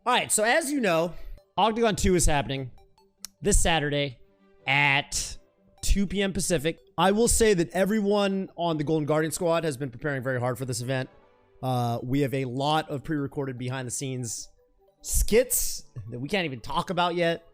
All right, so as you know, Octagon 2 is happening this Saturday at 2 p.m. Pacific. I will say that everyone on the Golden Guardian squad has been preparing very hard for this event. We have a lot of pre-recorded behind-the-scenes skits that we can't even talk about yet.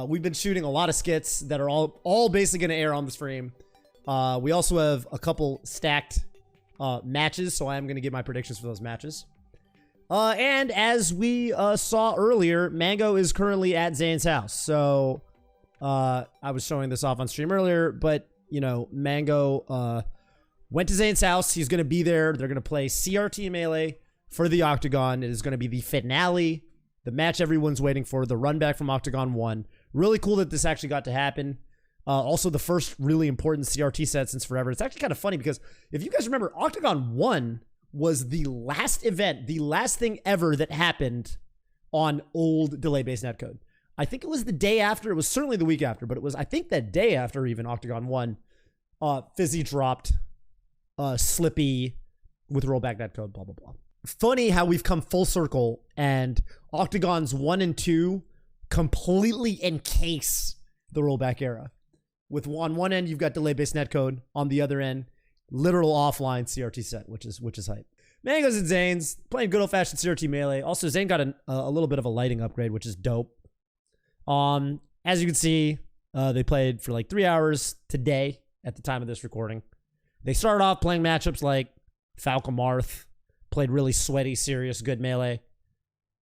We've been shooting a lot of skits that are all basically going to air on the stream. We also have a couple stacked matches, so I am going to give my predictions for those matches. And as we saw earlier, Mango is currently at Zane's house. So I was showing this off on stream earlier, but you know, Mango went to Zane's house. He's going to be there. They're going to play CRT Melee for the Octagon. It is going to be the finale, the match everyone's waiting for, the run back from Octagon 1. Really cool that this actually got to happen. Also, the first really important CRT set since forever. It's actually kind of funny because if you guys remember, Octagon 1 was the last event, the last thing ever that happened on old delay-based netcode. I think it was the day after. It was certainly the week after, but it was, I think, that day after even Octagon 1. Fizzy dropped Slippy with rollback netcode, blah, blah, blah. Funny how we've come full circle and Octagons 1 and 2 completely encase the rollback era. With on one end, you've got delay-based netcode. On the other end, literal offline CRT set, which is hype. Mango's and Zane's playing good old-fashioned CRT Melee. Also, Zane got a little bit of a lighting upgrade, which is dope. As you can see, they played for like 3 hours today at the time of this recording. They started off playing matchups like Falcon Marth, played really sweaty, serious, good Melee.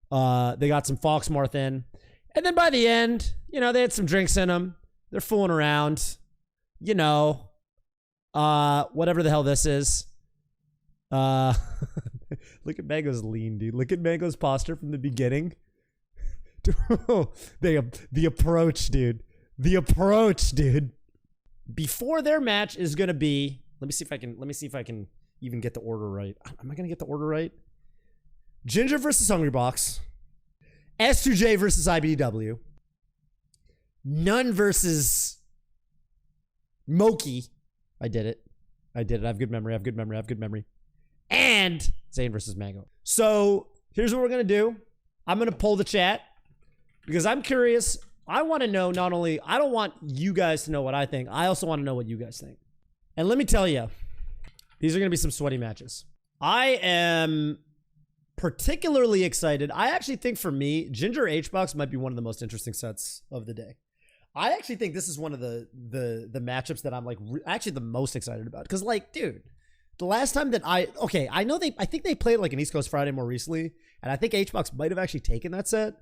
They got some Fox Marth in. And then by the end, you know, they had some drinks in them. They're fooling around. You know, whatever the hell this is. Look at Mango's lean, dude. Look at Mango's posture from the beginning. The approach, dude. The approach, dude. Before their match is gonna be, let me see if I can even get the order right. Am I gonna get the order right? Ginger versus Hungrybox. S2J versus IBDW. None versus Moky. I did it. I have good memory. And Zane versus Mango. So here's what we're going to do. I'm going to poll the chat because I'm curious. I want to know not only, I don't want you guys to know what I think. I also want to know what you guys think. And let me tell you, these are going to be some sweaty matches. I am particularly excited. I actually think for me, Ginger Hbox might be one of the most interesting sets of the day. I actually think this is one of the matchups that I'm like actually the most excited about. Because like, dude, the last time that I think they played like an East Coast Friday more recently, and I think Hbox might have actually taken that set.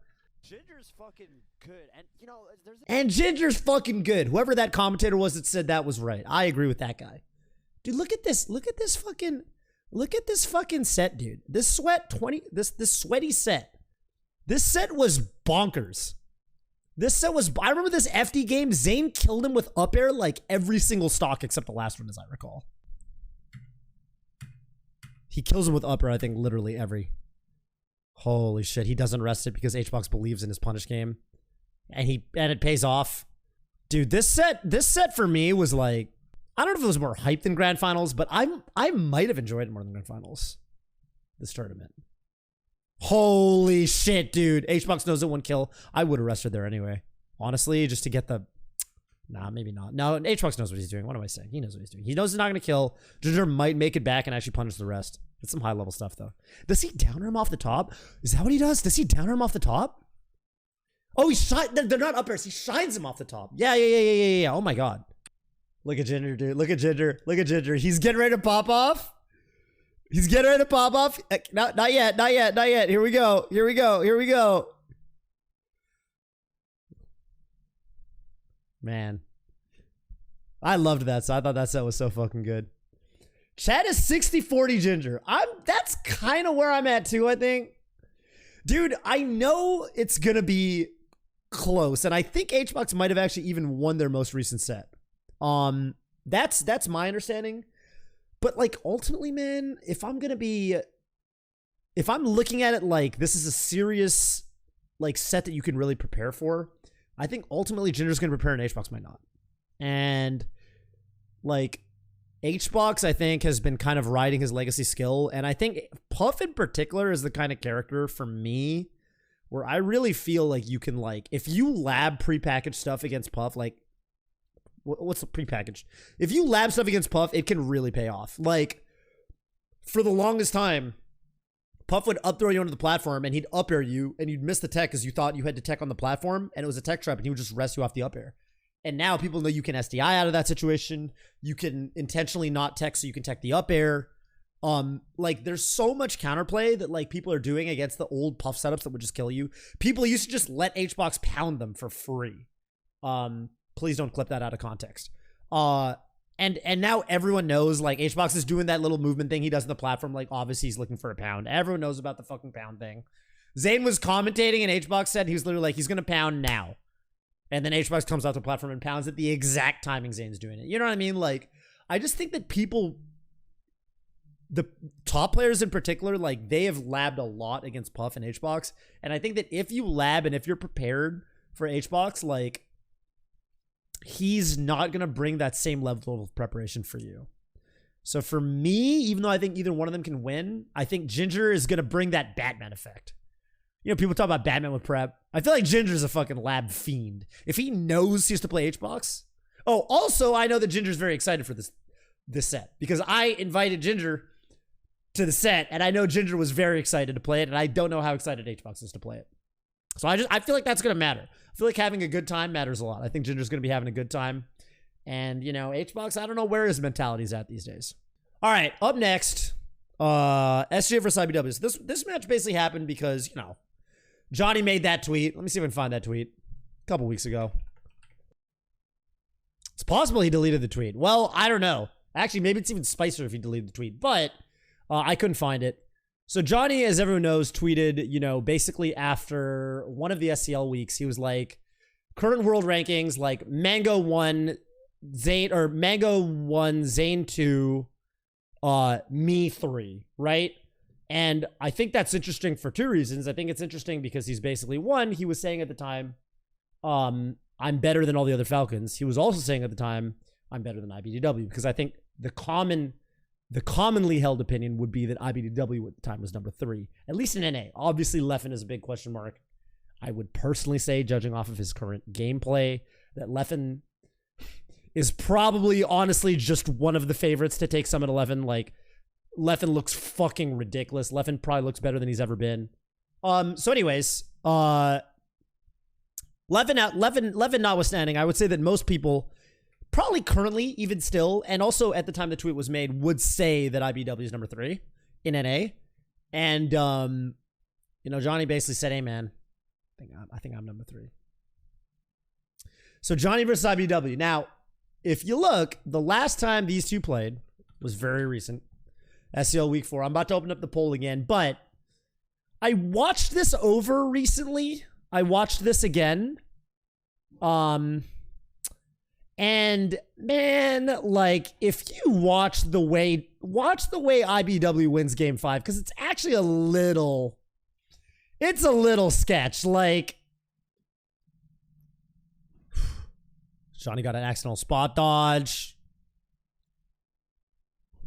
Ginger's fucking good, and you know, Ginger's fucking good. Whoever that commentator was that said that was right. I agree with that guy. Dude, look at this fucking set, dude. This sweaty set. This set was bonkers. I remember this FD game, Zane killed him with up air like every single stock except the last one, as I recall. He kills him with up air, I think, literally every. Holy shit, he doesn't rest it because Hbox believes in his punish game. And it pays off. Dude, this set for me was like, I don't know if it was more hype than Grand Finals, but I might have enjoyed it more than Grand Finals. This tournament. Holy shit, dude. Hbox knows it one kill. I would have rested there anyway. Honestly, just to get the... Nah, maybe not. No, Hbox knows what he's doing. What am I saying? He knows what he's doing. He knows he's not going to kill. Ginger might make it back and actually punish the rest. It's some high-level stuff, though. Does he downer him off the top? Is that what he does? Does he downer him off the top? Oh, they're not up airs. He shines him off the top. Yeah. Oh, my God. Look at Ginger, dude. Look at Ginger. He's getting ready to pop off. No, not yet. Here we go. Man. I loved that set. I thought that set was so fucking good. Chat is 60-40 Ginger. That's kind of where I'm at too, I think. Dude, I know it's gonna be close, and I think Hbox might have actually even won their most recent set. That's my understanding. But like ultimately, man, if I'm looking at it like this is a serious like set that you can really prepare for, I think ultimately Ginger's gonna prepare and Hbox might not. And like Hbox, I think, has been kind of riding his legacy skill, and I think Puff in particular is the kind of character for me where I really feel like you can, like, if you lab prepackaged stuff against Puff, like, what's the prepackaged? If you lab stuff against Puff, it can really pay off. Like, for the longest time, Puff would up throw you onto the platform and he'd up air you and you'd miss the tech because you thought you had to tech on the platform and it was a tech trap and he would just rest you off the up air. And now people know you can SDI out of that situation. You can intentionally not tech so you can tech the up air. Like, there's so much counterplay that, like, people are doing against the old Puff setups that would just kill you. People used to just let Hbox pound them for free. Please don't clip that out of context. And now everyone knows, like, Hbox is doing that little movement thing he does on the platform. Like, obviously he's looking for a pound. Everyone knows about the fucking pound thing. Zayn was commentating and Hbox said he was literally like, he's going to pound now. And then Hbox comes out the platform and pounds at the exact timing Zayn's doing it. You know what I mean? Like, I just think that people, the top players in particular, like, they have labbed a lot against Puff and Hbox. And I think that if you lab and if you're prepared for Hbox, like, he's not going to bring that same level of preparation for you. So for me, even though I think either one of them can win, I think Ginger is going to bring that Batman effect. You know, people talk about Batman with prep. I feel like Ginger's a fucking lab fiend. If he knows he has to play Hbox. Oh, also, I know that Ginger's very excited for this set because I invited Ginger to the set and I know Ginger was very excited to play it and I don't know how excited Hbox is to play it. So I feel like that's going to matter. I feel like having a good time matters a lot. I think Ginger's going to be having a good time. And, you know, Hbox, I don't know where his mentality's at these days. All right, up next, SJ versus IBDW. So this match basically happened because, you know, Johnny made that tweet. Let me see if I can find that tweet. A couple weeks ago. It's possible he deleted the tweet. Well, I don't know. Actually, maybe it's even spicier if he deleted the tweet. But I couldn't find it. So Johnny, as everyone knows, tweeted, you know, basically after one of the SCL weeks, he was like, current world rankings, like Mango 1, Zane, or Mango 1, Zane 2, me 3, right? And I think that's interesting for two reasons. I think it's interesting because he's basically, one, he was saying at the time, I'm better than all the other Falcons. He was also saying at the time, I'm better than IBDW, because I think the commonly held opinion would be that IBDW at the time was number 3, at least in NA. Obviously, Leffen is a big question mark. I would personally say, judging off of his current gameplay, that Leffen is probably, honestly, just one of the favorites to take Summit 11. Like, Leffen looks fucking ridiculous. Leffen probably looks better than he's ever been. So anyways, Leffen notwithstanding, I would say that most people, probably currently, even still, and also at the time the tweet was made, would say that IBW is number 3 in NA. And, you know, Johnny basically said, hey, man, I think I'm number 3. So Johnny versus IBW. Now, if you look, the last time these two played was very recent. SCL week 4. I'm about to open up the poll again, but I watched this over recently. I watched this again. And man, like, if you watch the way IBW wins game 5, because it's actually a little sketch. Like, Johnny got an accidental spot dodge.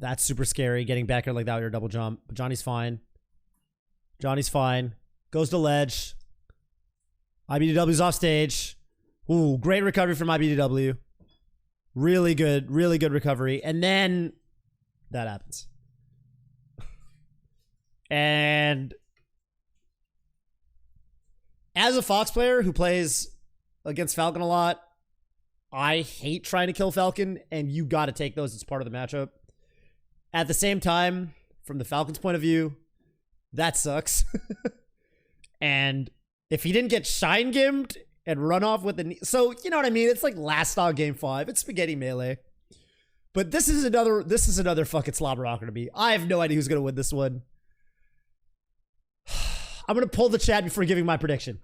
That's super scary. Getting back here like that with your double jump. But Johnny's fine. Johnny's fine. Goes to ledge. IBDW's off stage. Ooh, great recovery from IBDW. Really good recovery. And then that happens. And as a Fox player who plays against Falcon a lot, I hate trying to kill Falcon, and you got to take those as part of the matchup. At the same time, from the Falcons' point of view, that sucks. And if he didn't get shine gimped and run off with the knee, so you know what I mean? It's like last style game 5. It's spaghetti melee. But this is another fucking slobber rocker to me. I have no idea who's gonna win this one. I'm gonna pull the chat before giving my prediction.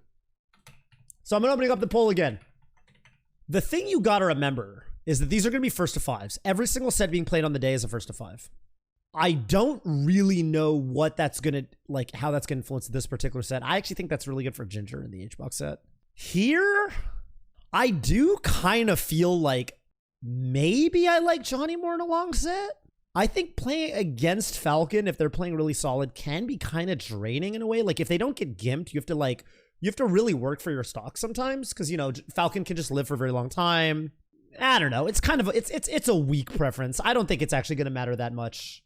So I'm opening up the poll again. The thing you gotta remember is that these are going to be first to 5s. Every single set being played on the day is a first to 5. I don't really know what that's going to, like, how that's going to influence this particular set. I actually think that's really good for Ginger in the Hbox set. Here, I do kind of feel like maybe I like Johnny more in a long set. I think playing against Falcon, if they're playing really solid, can be kind of draining in a way. Like, if they don't get gimped, you have to, like, You have to really work for your stock sometimes because, you know, Falcon can just live for a very long time. I don't know. It's kind of, it's a weak preference. I don't think it's actually going to matter that much.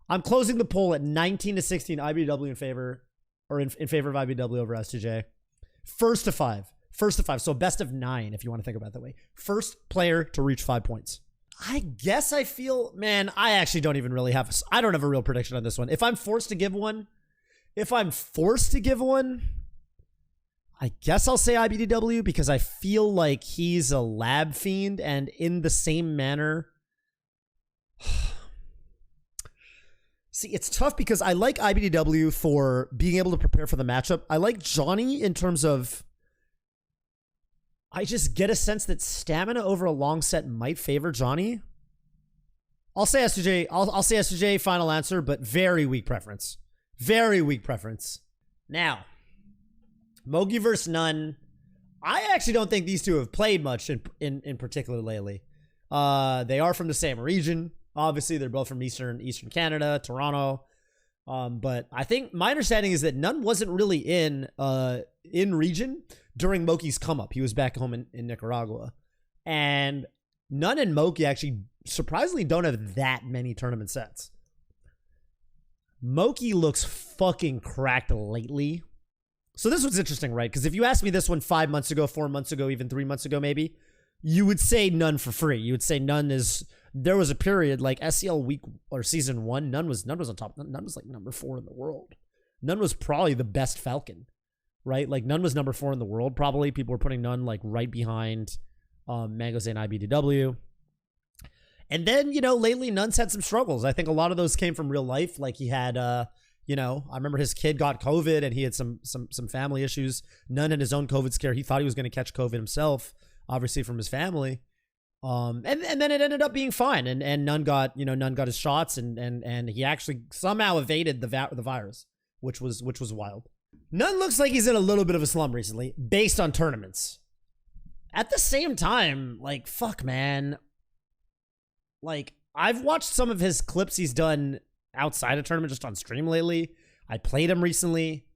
I'm closing the poll at 19 to 16 IBDW in favor, or in favor of IBDW over S2J. First to 5. So best of 9, if you want to think about it that way. First player to reach 5 points. I guess I feel, man, I actually don't even really have, I don't have a real prediction on this one. If I'm forced to give one, I guess I'll say IBDW because I feel like he's a lab fiend, and in the same manner. See, it's tough because I like IBDW for being able to prepare for the matchup. I like Johnny in terms of, I just get a sense that stamina over a long set might favor Johnny. I'll say S2J. I'll say S2J final answer, but very weak preference. Very weak preference. Now, Moky versus None. I actually don't think these two have played much in particular lately. They are from the same region. Obviously, they're both from Eastern Canada, Toronto. But I think my understanding is that None wasn't really in region during Moky's come up. He was back home in Nicaragua. And None and Moky actually surprisingly don't have that many tournament sets. Moky looks fucking cracked lately. So this was interesting, right? Because if you asked me this one 5 months ago, 4 months ago, even 3 months ago, maybe, you would say None for free. You would say None is, there was a period like SCL week or season 1, None was on top. None was like number 4 in the world. None was probably the best Falcon, right? Like None was number 4 in the world. Probably people were putting None like right behind Mango, Zain, IBDW. And then, you know, lately None's had some struggles. I think a lot of those came from real life. Like he had, you know, I remember his kid got COVID and he had some family issues. None had his own COVID scare. He thought he was going to catch COVID himself, obviously from his family. And then it ended up being fine. And None got his shots and he actually somehow evaded the virus, which was wild. None looks like he's in a little bit of a slump recently based on tournaments. At the same time, like, fuck, man. Like, I've watched some of his clips he's done outside of tournament just on stream lately. I played him recently.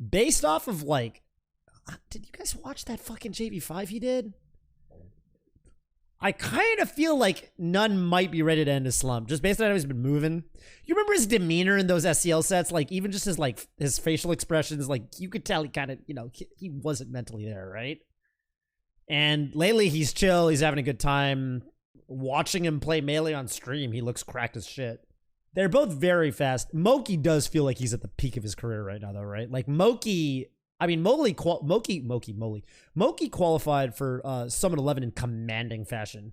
Based off of, like, did you guys watch that fucking JV5 he did? I kind of feel like None might be ready to end his slump, just based on how he's been moving. You remember his demeanor in those SCL sets? Like, even just his facial expressions, like, you could tell he kind of, you know, he wasn't mentally there, right? And lately, he's chill. He's having a good time. Watching him play Melee on stream, he looks cracked as shit. They're both very fast. Moky does feel like he's at the peak of his career right now, though, right? Like Moky, I mean, Moky qualified for Summit 11 in commanding fashion.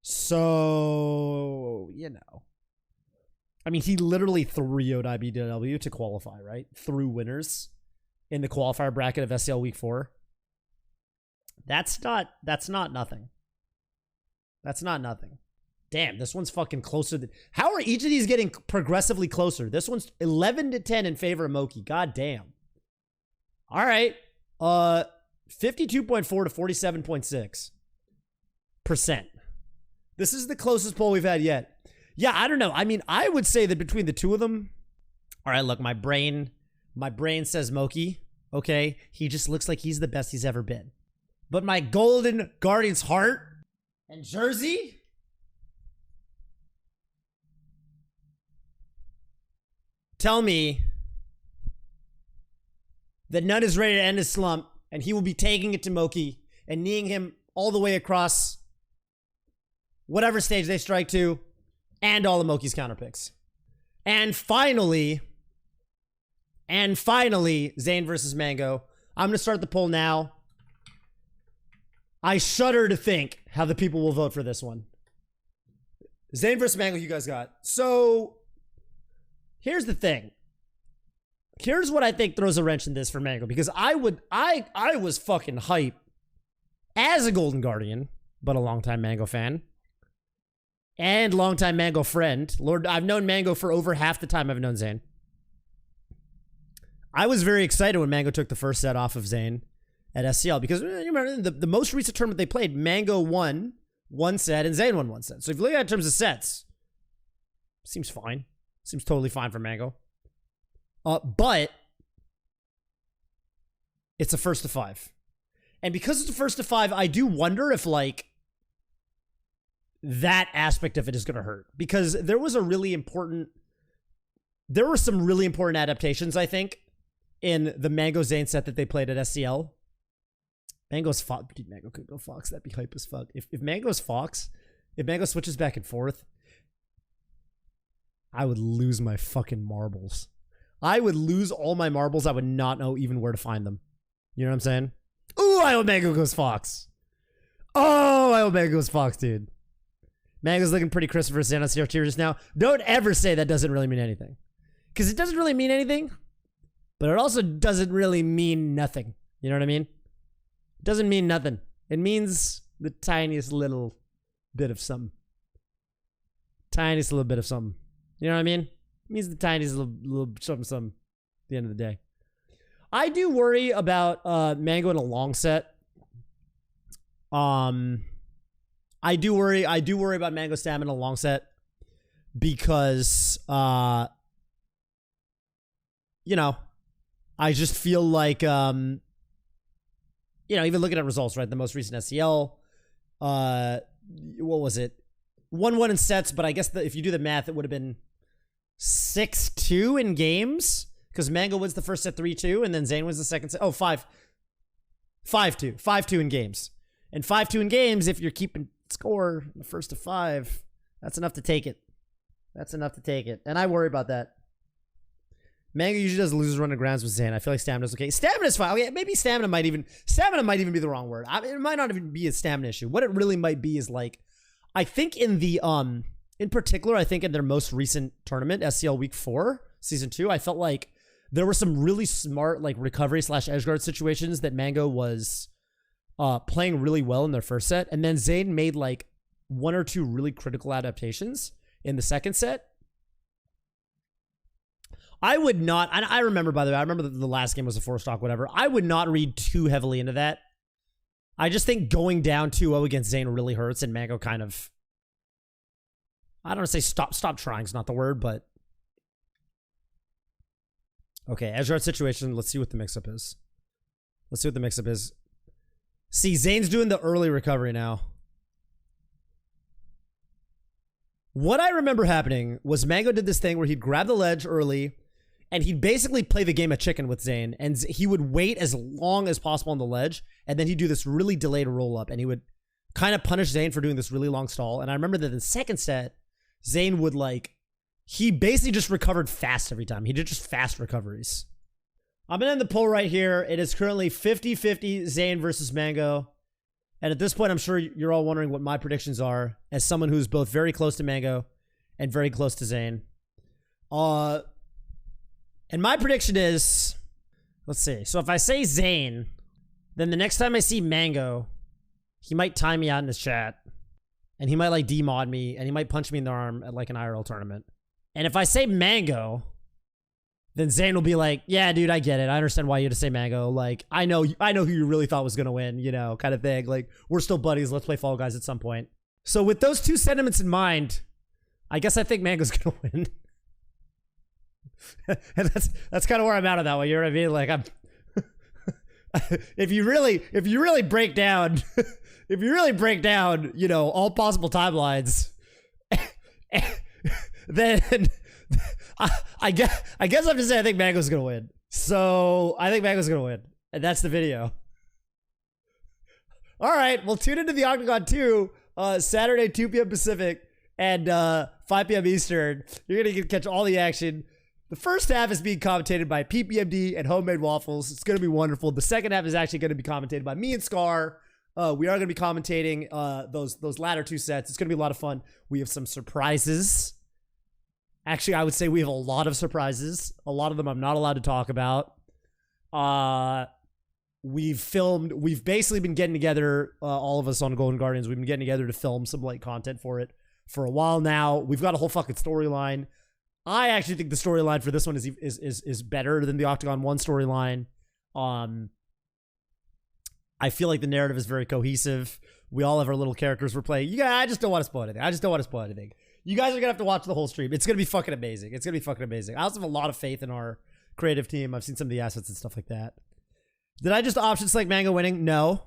So, you know. I mean, he literally 3-0'd IBDW to qualify, right? Through winners in the qualifier bracket of SCL Week 4. That's not nothing. That's not nothing. Damn, this one's fucking closer than... How are each of these getting progressively closer? This one's 11 to 10 in favor of Moky. God damn. All right. 52.4 to 47.6%. This is the closest poll we've had yet. Yeah, I don't know. I mean, I would say that between the two of them... All right, look, my brain says Moky. Okay? He just looks like he's the best he's ever been. But my golden Guardian's heart and jersey... tell me that None is ready to end his slump and he will be taking it to Moky and kneeing him all the way across whatever stage they strike to and all of Moky's counter picks. And finally, Zain versus Mango. I'm going to start the poll now. I shudder to think how the people will vote for this one. Zain versus Mango, you guys got. So... here's the thing. Here's what I think throws a wrench in this for Mango, because I was fucking hype as a Golden Guardian, but a longtime Mango fan and longtime Mango friend. Lord, I've known Mango for over half the time I've known Zain. I was very excited when Mango took the first set off of Zain at SCL because you remember the most recent tournament they played, Mango won one set and Zain won one set. So if you look at it in terms of sets, seems fine. Seems totally fine for Mango. But it's a first to 5. And because it's a first to 5, I do wonder if, like, that aspect of it is going to hurt. Because there was a really important... There were some really important adaptations, I think, in the Mango Zain set that they played at SCL. Mango's Fox. Dude, Mango could go Fox. That'd be hype as fuck. If Mango's Fox, if Mango switches back and forth, I would lose my fucking marbles. I would lose all my marbles. I would not know even where to find them. You know what I'm saying? Ooh, I hope Mango goes Fox. Oh, I hope Mango goes Fox, dude. Mango's looking pretty Christopher Zane on CR just now. Don't ever say that doesn't really mean anything. Because it doesn't really mean anything, but it also doesn't really mean nothing. You know what I mean? It doesn't mean nothing. It means the tiniest little bit of something. Tiniest little bit of something. You know what I mean? It means the tiniest little something at the end of the day. I do worry about Mango in a long set. I do worry about Mango stamina in a long set because you know, I just feel like you know, even looking at results, right? The most recent SCL, what was it? 1-1 in sets, but I guess if you do the math, it would have been 6-2 in games because Mango wins the first set 3-2, and then Zane wins the second set. Oh, 5-2. 5-2 in games. And 5-2 in games, if you're keeping score in the first to 5, that's enough to take it. That's enough to take it. And I worry about that. Mango usually does lose run of grounds with Zane. I feel like stamina's okay. Stamina's fine. Okay, maybe stamina might even be the wrong word. It might not even be a stamina issue. What it really might be is like, I think in the in particular, I think in their most recent tournament, SCL Week 4, Season 2, I felt like there were some really smart like recovery / edgeguard situations that Mango was playing really well in their first set, and then Zane made like 1 or 2 really critical adaptations in the second set. I would not, and I remember, by the way, I remember the last game was a 4-stock, whatever. I would not read too heavily into that. I just think going down 2-0 against Zane really hurts, and Mango kind of, I don't want to say stop trying is not the word, but. Okay, edgeguard situation, let's see what the mix-up is. Let's see what the mix-up is. See, Zane's doing the early recovery now. What I remember happening was Mango did this thing where he'd grab the ledge early, and he'd basically play the game of chicken with Zane, and he would wait as long as possible on the ledge, and then he'd do this really delayed roll-up, and he would kind of punish Zane for doing this really long stall. And I remember that in the second set, Zane would like, he basically just recovered fast every time. He did just fast recoveries. I'm going to end the poll right here. It is currently 50-50 Zane versus Mango. And at this point, I'm sure you're all wondering what my predictions are as someone who's both very close to Mango and very close to Zane. And my prediction is, let's see. So if I say Zane, then the next time I see Mango, he might time me out in his chat. And he might like demod me, and he might punch me in the arm at like an IRL tournament. And if I say Mango, then Zane will be like, yeah, dude, I get it. I understand why you had to say Mango. Like, I know who you really thought was going to win, you know, kind of thing. Like, we're still buddies. Let's play Fall Guys at some point. So with those two sentiments in mind, I guess I think Mango's going to win. And that's kind of where I'm at on that one. You know what I mean? Like, I'm if you really break down you know, all possible timelines, then I guess I'm just saying I think Mango's gonna win. So I think Mango's gonna win, and that's the video. All right, well, tune into the Octagon 2 Saturday 2 p.m. Pacific and 5 p.m. Eastern. You're gonna catch all the action. The first half is being commentated by PPMD and Homemade Waffles. It's gonna be wonderful. The second half is actually gonna be commentated by me and Scar. We are gonna be commentating those latter 2 sets. It's gonna be a lot of fun. We have some surprises. Actually, I would say we have a lot of surprises. A lot of them I'm not allowed to talk about. We've basically been getting together, all of us on Golden Guardians. We've been getting together to film some like content for it for a while now. We've got a whole fucking storyline. I actually think the storyline for this one is better than the Octagon 1 storyline. I feel like the narrative is very cohesive. We all have our little characters we're playing. I just don't want to spoil anything. You guys are going to have to watch the whole stream. It's going to be fucking amazing. I also have a lot of faith in our creative team. I've seen some of the assets and stuff like that. Did I just option select Mango winning? No.